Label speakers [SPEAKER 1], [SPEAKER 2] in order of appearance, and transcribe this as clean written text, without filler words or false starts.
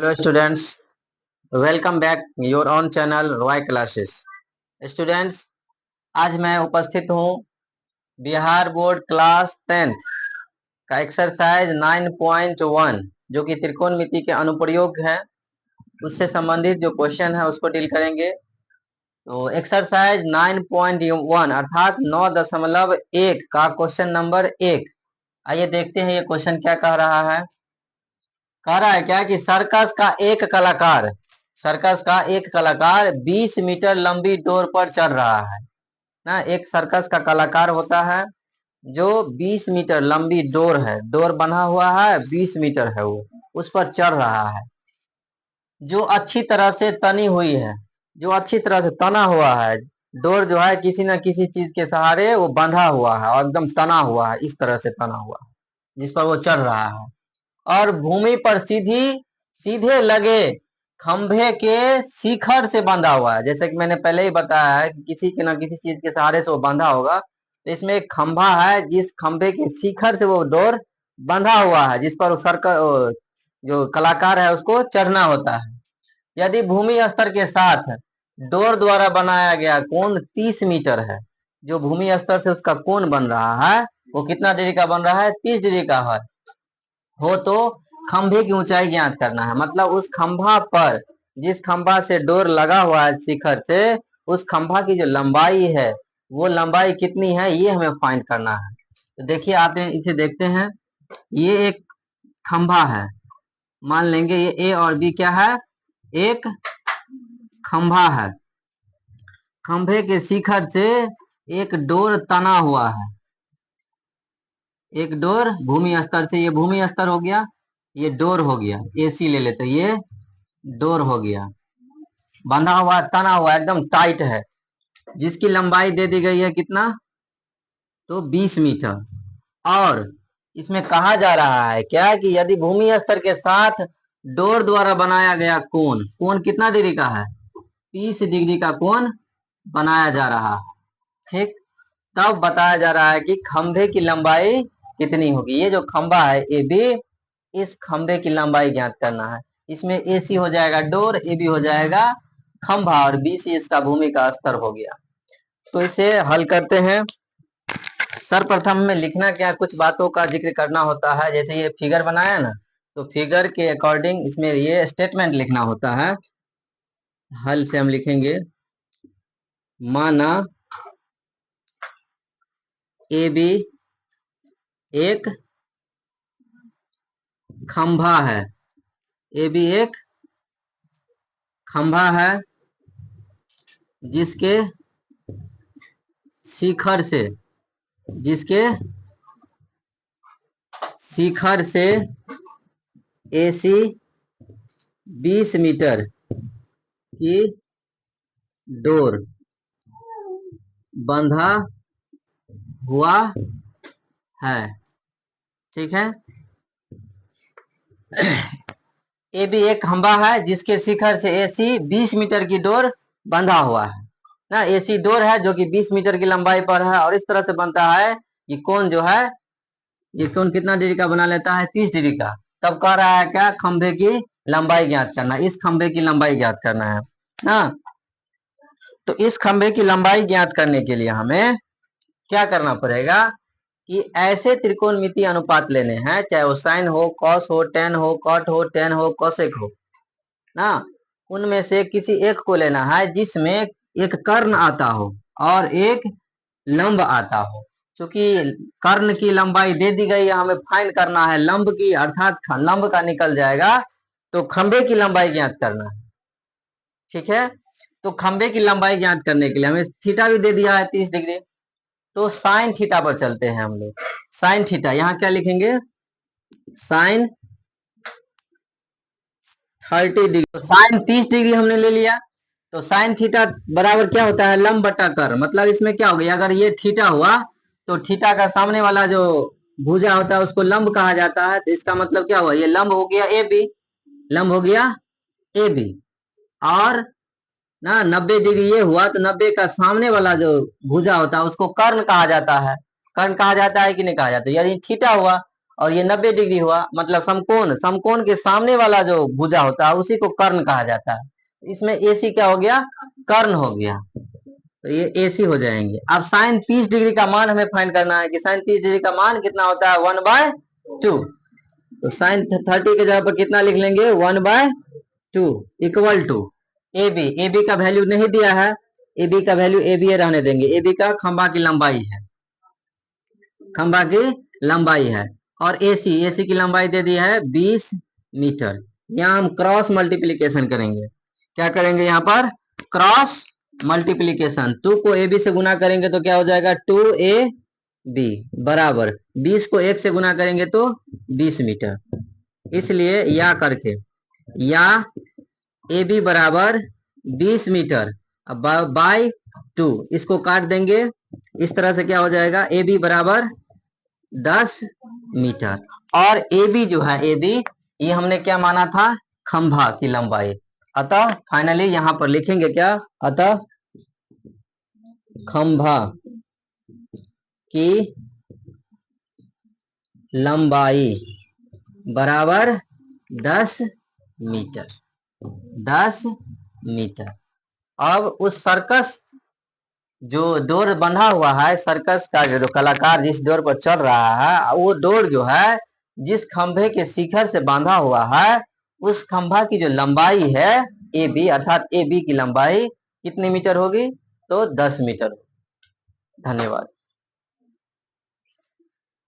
[SPEAKER 1] Hello students, welcome back your on channel Roy classes. Students, आज मैं उपस्थित हूँ बिहार बोर्ड क्लास 10th का एक्सरसाइज 9.1 जो कि त्रिकोणमिति के अनुप्रयोग है, उससे संबंधित जो क्वेश्चन है उसको डील करेंगे। तो एक्सरसाइज 9.1 अर्थात 9.1 का क्वेश्चन नंबर 1। आइए देखते हैं ये क्वेश्चन क्या कह रहा है। कह रहा है क्या कि सर्कस का एक कलाकार 20 मीटर लंबी डोर पर चढ़ रहा है ना। एक सर्कस का कलाकार होता है जो 20 मीटर लंबी डोर है, डोर बना हुआ है, 20 मीटर है, वो उस पर चढ़ रहा है जो अच्छी तरह से तनी हुई है, जो अच्छी तरह से तना हुआ है। डोर जो है किसी न किसी चीज के सहारे वो बंधा हुआ है और एकदम तना हुआ है, इस तरह से तना हुआ है जिस पर वो चढ़ रहा है। और भूमि पर सीधे लगे खंभे के शिखर से बंधा हुआ है। जैसे कि मैंने पहले ही बताया है कि किसी के ना किसी चीज के सहारे से वो बंधा होगा, तो इसमें एक खंभा है जिस खंभे के शिखर से वो डोर बंधा हुआ है, जिस पर जो कलाकार है उसको चढ़ना होता है। यदि भूमि स्तर के साथ डोर द्वारा बनाया गया कोण 30 मीटर है, जो भूमि स्तर से उसका कोण बन रहा है वो कितना डिग्री का बन रहा है? 30 डिग्री का है। हो तो खंभे की ऊंचाई ज्ञात करना है। मतलब उस खंभा पर, जिस खंभा से डोर लगा हुआ है शिखर से, उस खंभा की जो लंबाई है वो लंबाई कितनी है ये हमें फाइंड करना है। तो देखिए, आते हैं इसे देखते हैं। ये एक खंभा है, मान लेंगे ये ए और बी क्या है? एक खंभा है। खंभे के शिखर से एक डोर तना हुआ है, एक डोर भूमि स्तर से, ये भूमि स्तर हो गया, ये डोर हो गया, एसी ले लेते, ये डोर हो गया, बंधा हुआ, तना हुआ, एकदम टाइट है, जिसकी लंबाई दे दी गई है कितना? तो 20 मीटर। और इसमें कहा जा रहा है क्या कि यदि भूमि स्तर के साथ डोर द्वारा बनाया गया कोण, कोण कितना डिग्री का है? 30 डिग्री का कोण बनाया जा रहा है। ठीक, तब बताया जा रहा है कि खंभे की लंबाई कितनी होगी। ये जो खंभा है ए बी, इस खंभे की लंबाई ज्ञात करना है। इसमें ए सी हो जाएगा डोर, ए बी हो जाएगा खंभा, और बी सी इसका भूमि का स्तर हो गया। तो इसे हल करते हैं। सर्वप्रथम में लिखना क्या, कुछ बातों का जिक्र करना होता है। जैसे ये फिगर बनाया ना, तो फिगर के अकॉर्डिंग इसमें ये स्टेटमेंट लिखना होता है। हल से हम लिखेंगे, माना ए बी एक खंभा है, ए बी एक खंभा है जिसके शिखर से, जिसके शिखर से एसी 20 मीटर की डोर बंधा हुआ है। ठीक है, ए भी एक खंभा है जिसके शिखर से एसी 20 मीटर की डोर बंधा हुआ है ना। एसी डोर है जो कि 20 मीटर की लंबाई पर है, और इस तरह से बनता है कि कोण जो है, ये कोण कितना डिग्री का बना लेता है? 30 डिग्री का। तब कह रहा है क्या? खंभे की लंबाई ज्ञात करना, इस खंभे की लंबाई ज्ञात करना है ना। तो इस खंभे की लंबाई ज्ञात करने के लिए हमें क्या करना पड़ेगा कि ऐसे त्रिकोणमितीय अनुपात लेने हैं, चाहे वो साइन हो, कॉस हो, टेन हो, कॉट हो, टेन हो, कोसेक हो ना। उनमें से किसी एक को लेना है जिसमें एक कर्ण आता हो और एक लंब आता हो। क्योंकि कर्ण की लंबाई दे दी गई है, हमें फाइंड करना है लंब की, अर्थात लंब का निकल जाएगा, तो खंभे की लंबाई ज्ञात करना है। ठीक है, तो खंभे की लंबाई ज्ञात करने के लिए हमें थीटा भी दे दिया है 30 डिग्री। तो साइन थीटा पर चलते हैं हम लोग। साइन थीटा यहाँ क्या लिखेंगे? साइन 30 डिग्री, तो साइन 30 डिग्री हमने ले लिया। तो साइन थीटा बराबर क्या होता है? लंब बटा कर्ण। मतलब इसमें क्या हो गया, अगर ये थीटा हुआ तो थीटा का सामने वाला जो भुजा होता है उसको लंब कहा जाता है। तो इसका मतलब क्या हुआ? ये लंब हो गया ए बी, लंब हो गया ए बी। और ना 90 डिग्री ये हुआ, तो 90 का सामने वाला जो भुजा होता है उसको कर्ण कहा जाता है। कर्ण कहा जाता है कि नहीं कहा जाता? यदि थीटा हुआ और ये 90 डिग्री हुआ, मतलब समकोण, समकोण के सामने वाला जो भुजा होता है उसी को कर्ण कहा जाता है। इसमें AC क्या हो गया, कर्ण हो गया, तो ये AC हो जाएंगे। अब साइन 30 डिग्री का मान हमें फाइंड करना है कि साइन 30 डिग्री का मान कितना होता है, 1/2। तो साइन 30 के जगह पर कितना लिख लेंगे, 1/2 इक्वल टू AB। AB का वैल्यू नहीं दिया है, AB का वैल्यू AB रहने देंगे। AB का खंभा की लंबाई है, खंभा की लंबाई है, और AC की लंबाई दे दी है 20 मीटर। यहाँ हम क्रॉस मल्टीप्लीकेशन करेंगे। क्या करेंगे यहाँ पर, क्रॉस मल्टीप्लीकेशन। 2 को AB से गुना करेंगे तो क्या हो जाएगा, 2AB बराबर 20 को 1 से गुना करेंगे तो 20 मीटर। इसलिए या करके, या AB बराबर 20 मीटर बाई 2, इसको काट देंगे। इस तरह से क्या हो जाएगा, AB बराबर 10 मीटर। और AB जो है, AB ये हमने क्या माना था, खंभा की लंबाई। अतः फाइनली यहां पर लिखेंगे क्या, अतः खंभा की लंबाई बराबर 10 मीटर, 10 मीटर। अब उस सर्कस जो डोर बंधा हुआ है, सर्कस का जो कलाकार जिस डोर पर चल रहा है, वो डोर जो है जिस खंभे के शिखर से बांधा हुआ है, उस खंभा की जो लंबाई है AB, अर्थात AB की लंबाई कितने मीटर होगी, तो 10 मीटर। धन्यवाद।